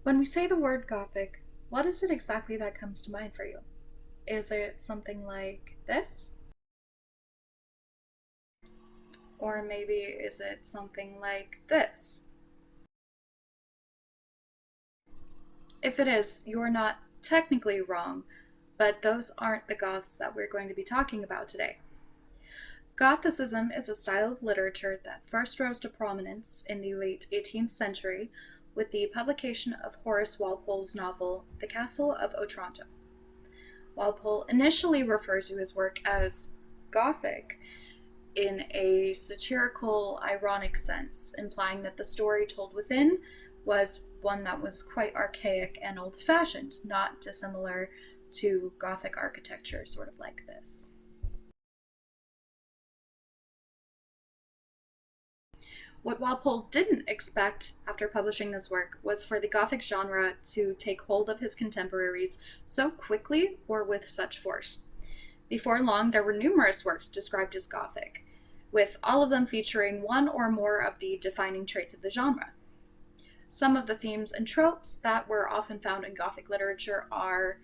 When we say the word Gothic, what is it exactly that comes to mind for you? Is it something like this? Or maybe is it something like this? If it is, you're not technically wrong, but those aren't the Goths that we're going to be talking about today. Gothicism is a style of literature that first rose to prominence in the late 18th century with the publication of Horace Walpole's novel The Castle of Otranto. Walpole initially referred to his work as Gothic in a satirical, ironic sense, implying that the story told within was one that was quite archaic and old fashioned, not dissimilar to Gothic architecture, sort of like this. What Walpole didn't expect after publishing this work was for the Gothic genre to take hold of his contemporaries so quickly or with such force. Before long, there were numerous works described as Gothic, with all of them featuring one or more of the defining traits of the genre. Some of the themes and tropes that were often found in Gothic literature are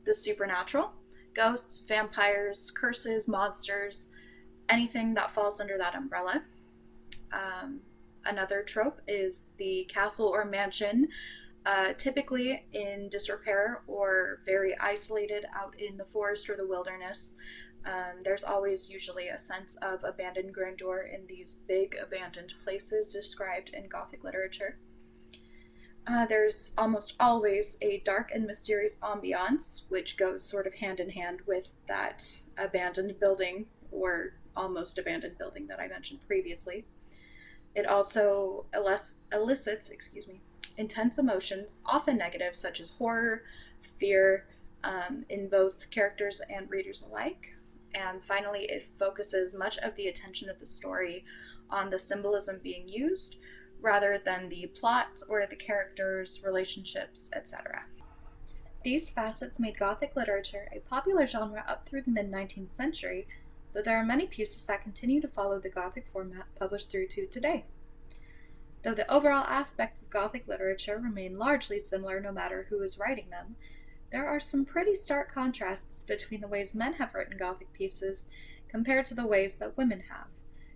the supernatural, ghosts, vampires, curses, monsters, anything that falls under that umbrella. Another trope is the castle or mansion, typically in disrepair or very isolated out in the forest or the wilderness. There's always usually a sense of abandoned grandeur in these big abandoned places described in Gothic literature. There's almost always a dark and mysterious ambiance, which goes sort of hand in hand with that abandoned building or almost abandoned building that I mentioned previously. It also elicits, intense emotions, often negative, such as horror, fear, in both characters and readers alike. And finally, it focuses much of the attention of the story on the symbolism being used rather than the plot or the characters, relationships, etc. These facets made Gothic literature a popular genre up through the mid 19th century, though there are many pieces that continue to follow the Gothic format published through to today. Though the overall aspects of Gothic literature remain largely similar no matter who is writing them, there are some pretty stark contrasts between the ways men have written Gothic pieces compared to the ways that women have,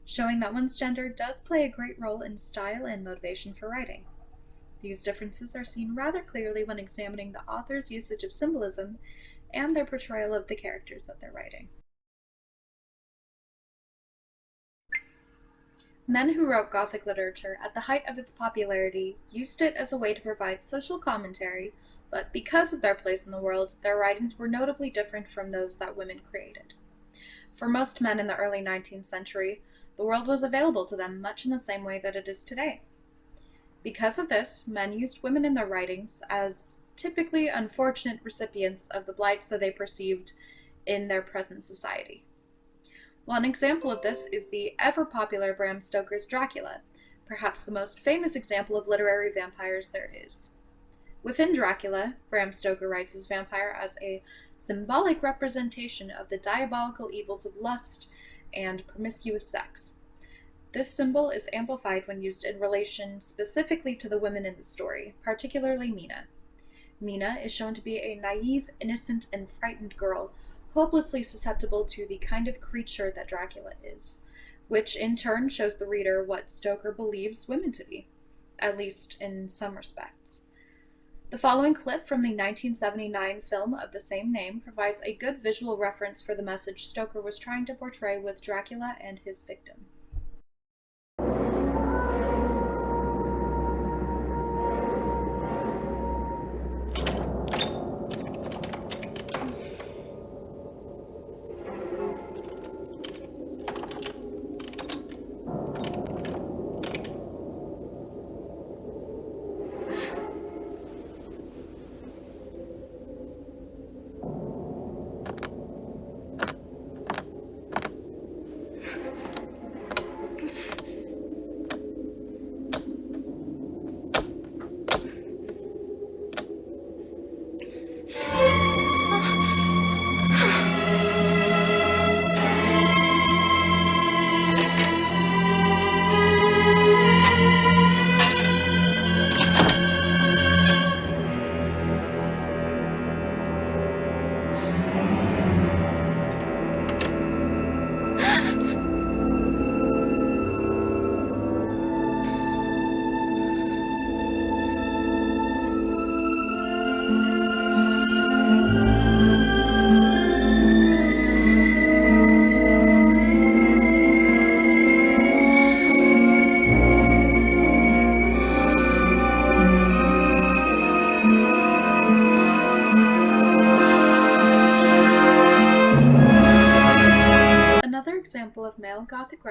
showing that one's gender does play a great role in style and motivation for writing. These differences are seen rather clearly when examining the author's usage of symbolism and their portrayal of the characters that they're writing. Men who wrote Gothic literature at the height of its popularity used it as a way to provide social commentary, but because of their place in the world, their writings were notably different from those that women created. For most men in the early 19th century, the world was available to them much in the same way that it is today. Because of this, men used women in their writings as typically unfortunate recipients of the blights that they perceived in their present society. One example of this is the ever-popular Bram Stoker's Dracula, perhaps the most famous example of literary vampires there is. Within Dracula, Bram Stoker writes his vampire as a symbolic representation of the diabolical evils of lust and promiscuous sex. This symbol is amplified when used in relation specifically to the women in the story, particularly Mina. Mina is shown to be a naive, innocent, and frightened girl, hopelessly susceptible to the kind of creature that Dracula is, which in turn shows the reader what Stoker believes women to be, at least in some respects. The following clip from the 1979 film of the same name provides a good visual reference for the message Stoker was trying to portray with Dracula and his victim.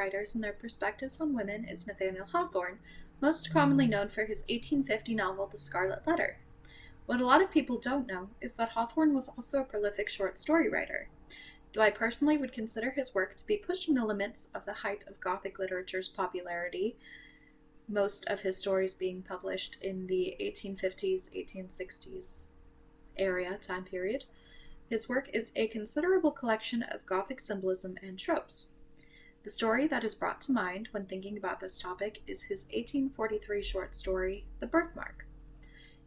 writers and their perspectives on women is Nathaniel Hawthorne, most commonly known for his 1850 novel The Scarlet Letter. What a lot of people don't know is that Hawthorne was also a prolific short story writer, though I personally would consider his work to be pushing the limits of the height of Gothic literature's popularity, most of his stories being published in the 1850s, 1860s time period. His work is a considerable collection of Gothic symbolism and tropes. The story that is brought to mind when thinking about this topic is his 1843 short story, The Birthmark.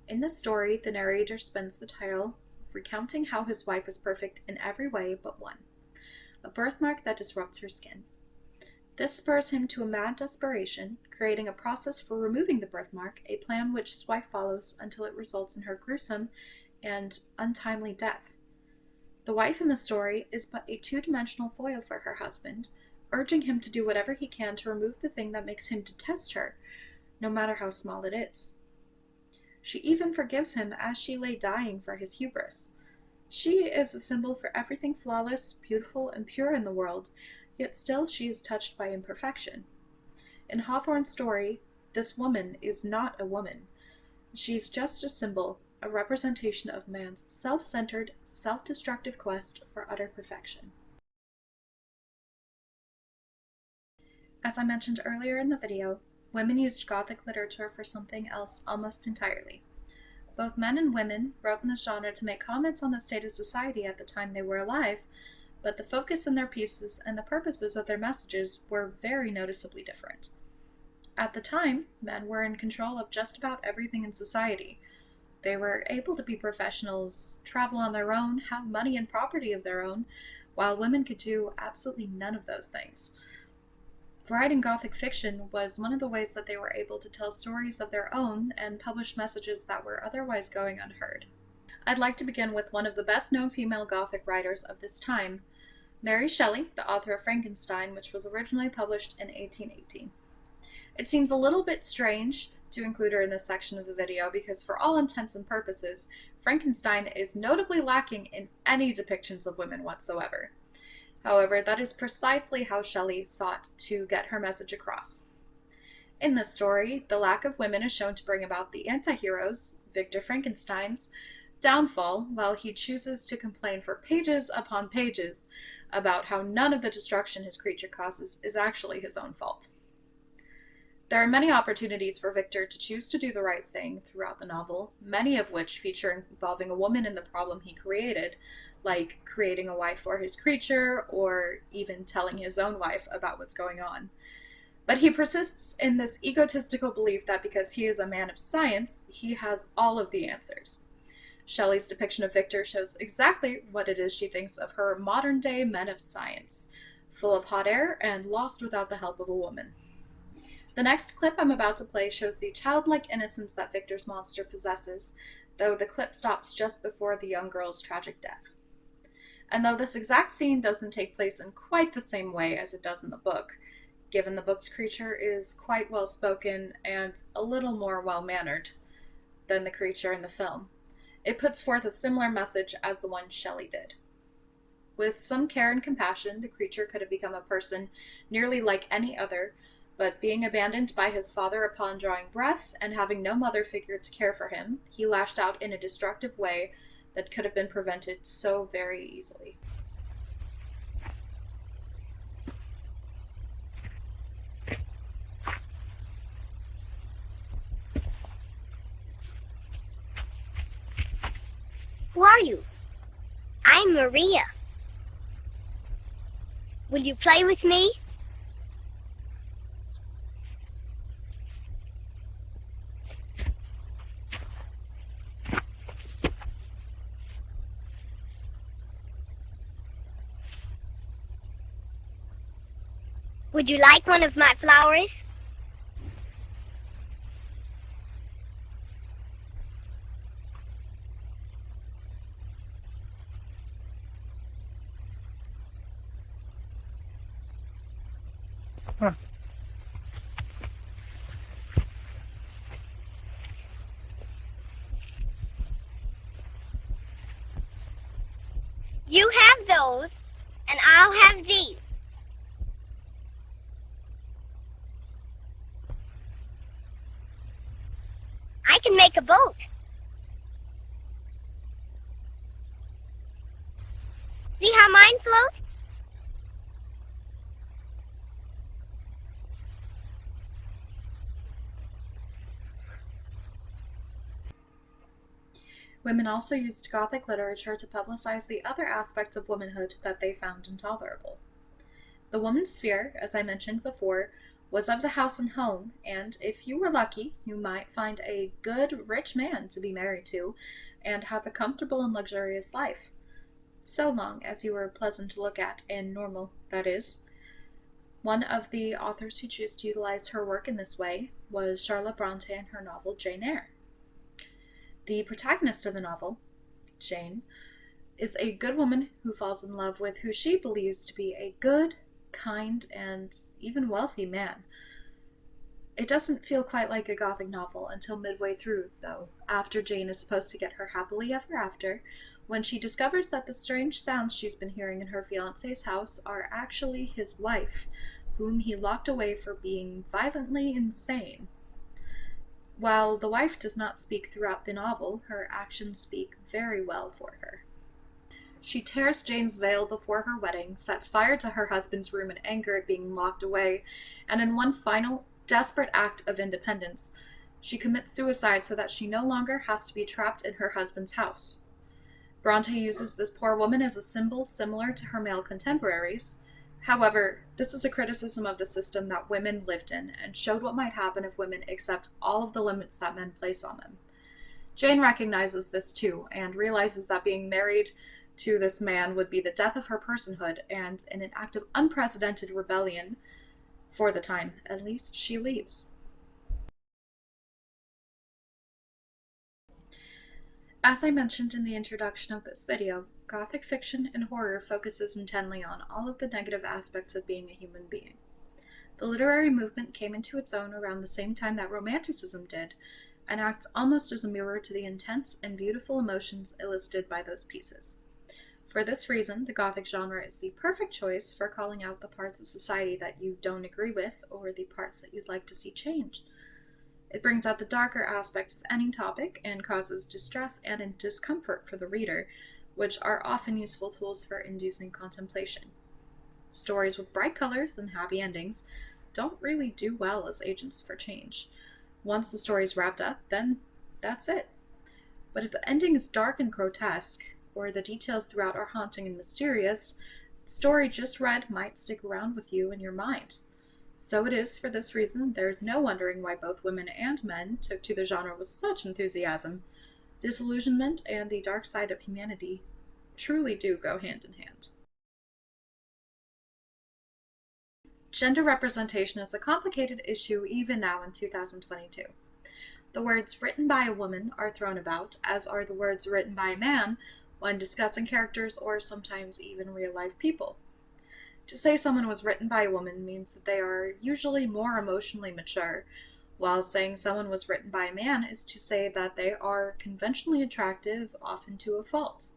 In this story, the narrator spends the title recounting how his wife is perfect in every way but one, a birthmark that disrupts her skin. This spurs him to a mad desperation, creating a process for removing the birthmark, a plan which his wife follows until it results in her gruesome and untimely death. The wife in the story is but a two-dimensional foil for her husband, urging him to do whatever he can to remove the thing that makes him detest her, no matter how small it is. She even forgives him as she lay dying for his hubris. She is a symbol for everything flawless, beautiful, and pure in the world, yet still she is touched by imperfection. In Hawthorne's story, this woman is not a woman. She's just a symbol, a representation of man's self-centered, self-destructive quest for utter perfection. As I mentioned earlier in the video, women used Gothic literature for something else almost entirely. Both men and women wrote in the genre to make comments on the state of society at the time they were alive, but the focus in their pieces and the purposes of their messages were very noticeably different. At the time, men were in control of just about everything in society. They were able to be professionals, travel on their own, have money and property of their own, while women could do absolutely none of those things. Writing Gothic fiction was one of the ways that they were able to tell stories of their own and publish messages that were otherwise going unheard. I'd like to begin with one of the best-known female Gothic writers of this time, Mary Shelley, the author of Frankenstein, which was originally published in 1818. It seems a little bit strange to include her in this section of the video because for all intents and purposes, Frankenstein is notably lacking in any depictions of women whatsoever. However, that is precisely how Shelley sought to get her message across. In this story, the lack of women is shown to bring about the anti-hero's, Victor Frankenstein's, downfall, while he chooses to complain for pages upon pages about how none of the destruction his creature causes is actually his own fault. There are many opportunities for Victor to choose to do the right thing throughout the novel, many of which feature involving a woman in the problem he created, like creating a wife for his creature, or even telling his own wife about what's going on. But he persists in this egotistical belief that because he is a man of science, he has all of the answers. Shelley's depiction of Victor shows exactly what it is she thinks of her modern-day men of science, full of hot air and lost without the help of a woman. The next clip I'm about to play shows the childlike innocence that Victor's monster possesses, though the clip stops just before the young girl's tragic death. And though this exact scene doesn't take place in quite the same way as it does in the book, given the book's creature is quite well-spoken and a little more well-mannered than the creature in the film, it puts forth a similar message as the one Shelley did. With some care and compassion, the creature could have become a person nearly like any other, but being abandoned by his father upon drawing breath and having no mother figure to care for him, he lashed out in a destructive way that could have been prevented so very easily. Who are you? I'm Maria. Will you play with me? Would you like one of my flowers? You have those, and I'll have these. I can make a boat. See how mine float? Women also used Gothic literature to publicize the other aspects of womanhood that they found intolerable. The woman's sphere, as I mentioned before, was of the house and home, and if you were lucky, you might find a good, rich man to be married to and have a comfortable and luxurious life. So long as you were pleasant to look at and normal, that is. One of the authors who chose to utilize her work in this way was Charlotte Bronte in her novel Jane Eyre. The protagonist of the novel, Jane, is a good woman who falls in love with who she believes to be a good, kind, and even wealthy man. It doesn't feel quite like a Gothic novel until midway through, though, after Jane is supposed to get her happily ever after, when she discovers that the strange sounds she's been hearing in her fiancé's house are actually his wife, whom he locked away for being violently insane. While the wife does not speak throughout the novel, her actions speak very well for her. She tears Jane's veil before her wedding, sets fire to her husband's room in anger at being locked away, and in one final, desperate act of independence, she commits suicide so that she no longer has to be trapped in her husband's house. Bronte uses this poor woman as a symbol similar to her male contemporaries. However, this is a criticism of the system that women lived in and showed what might happen if women accept all of the limits that men place on them. Jane recognizes this too and realizes that being married to this man would be the death of her personhood, and in an act of unprecedented rebellion, for the time at least, she leaves. As I mentioned in the introduction of this video, Gothic fiction and horror focuses intently on all of the negative aspects of being a human being. The literary movement came into its own around the same time that Romanticism did, and acts almost as a mirror to the intense and beautiful emotions elicited by those pieces. For this reason, the Gothic genre is the perfect choice for calling out the parts of society that you don't agree with or the parts that you'd like to see changed. It brings out the darker aspects of any topic and causes distress and discomfort for the reader, which are often useful tools for inducing contemplation. Stories with bright colors and happy endings don't really do well as agents for change. Once the story's wrapped up, then that's it. But if the ending is dark and grotesque, or the details throughout are haunting and mysterious, the story just read might stick around with you in your mind. So it is for this reason there's no wondering why both women and men took to the genre with such enthusiasm. Disillusionment and the dark side of humanity truly do go hand in hand. Gender representation is a complicated issue even now in 2022. The words written by a woman are thrown about, as are the words written by a man when discussing characters or sometimes even real-life people. To say someone was written by a woman means that they are usually more emotionally mature, while saying someone was written by a man is to say that they are conventionally attractive, often to a fault.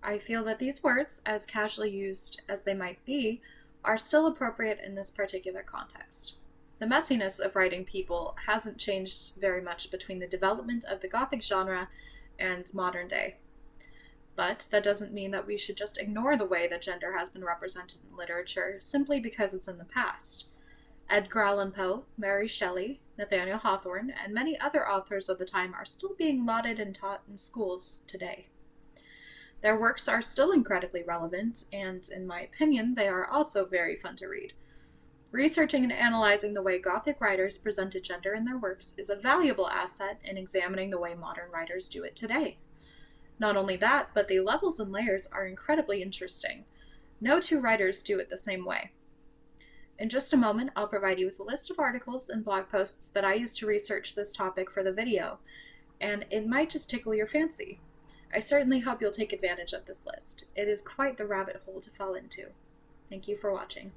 I feel that these words, as casually used as they might be, are still appropriate in this particular context. The messiness of writing people hasn't changed very much between the development of the Gothic genre and modern day. But that doesn't mean that we should just ignore the way that gender has been represented in literature simply because it's in the past. Edgar Allan Poe, Mary Shelley, Nathaniel Hawthorne, and many other authors of the time are still being lauded and taught in schools today. Their works are still incredibly relevant, and in my opinion, they are also very fun to read. Researching and analyzing the way Gothic writers presented gender in their works is a valuable asset in examining the way modern writers do it today. Not only that, but the levels and layers are incredibly interesting. No two writers do it the same way. In just a moment, I'll provide you with a list of articles and blog posts that I used to research this topic for the video, and it might just tickle your fancy. I certainly hope you'll take advantage of this list. It is quite the rabbit hole to fall into. Thank you for watching.